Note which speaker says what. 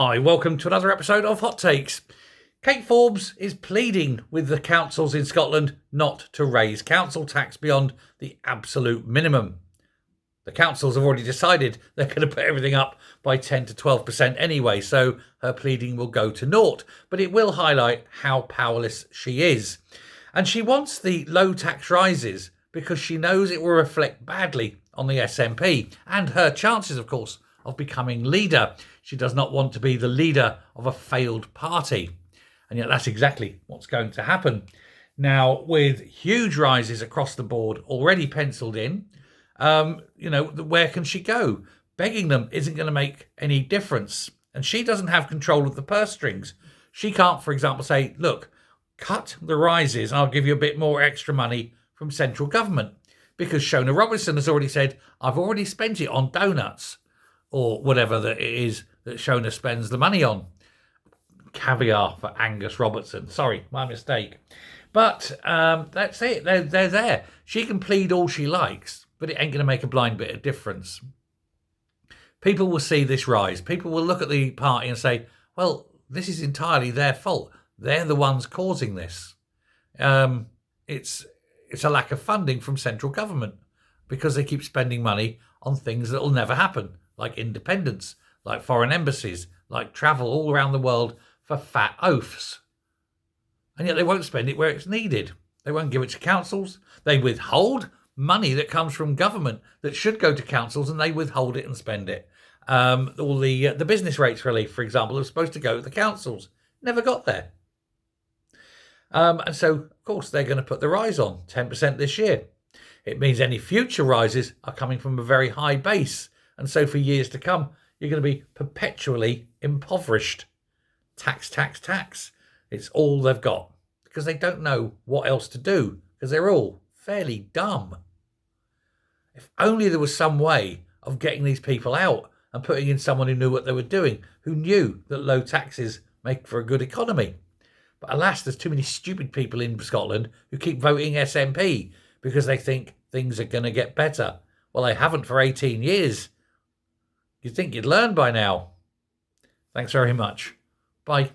Speaker 1: Hi, welcome to another episode of Hot Takes. Kate Forbes is pleading with the councils in Scotland not to raise council tax beyond the absolute minimum. The councils have already decided they're going to put everything up by 10 to 12% anyway, so her pleading will go to naught, but it will highlight how powerless she is. And she wants the low tax rises because she knows it will reflect badly on the SNP and her chances, of course, of becoming leader. She does not want to be the leader of a failed party. And yet that's exactly what's going to happen. Now, with huge rises across the board already penciled in, where can she go? Begging them isn't going to make any difference. And she doesn't have control of the purse strings. She can't, for example, say, look, cut the rises and I'll give you a bit more extra money from central government. Because Shona Robinson has already said, I've already spent it on donuts. Or whatever that it is that Shona spends the money on. Caviar for Angus Robertson. Sorry, my mistake. But that's it. They're there. She can plead all she likes, but it ain't going to make a blind bit of difference. People will see this rise. People will look at the party and say, well, this is entirely their fault. They're the ones causing this. It's a lack of funding from central government because they keep spending money on things that will never happen, like independence, like foreign embassies, like travel all around the world for fat oafs. And yet they won't spend it where it's needed. They won't give it to councils. They withhold money that comes from government that should go to councils, and they withhold it and spend it. All the business rates relief, for example, was supposed to go to the councils. Never got there. And so, of course, they're going to put the rise on, 10% this year. It means any future rises are coming from a very high base. And so for years to come, you're going to be perpetually impoverished. Tax, tax, tax. It's all they've got because they don't know what else to do because they're all fairly dumb. If only there was some way of getting these people out and putting in someone who knew what they were doing, who knew that low taxes make for a good economy. But alas, there's too many stupid people in Scotland who keep voting SNP because they think things are going to get better. Well, they haven't for 18 years. You'd think you'd learn by now. Thanks very much. Bye.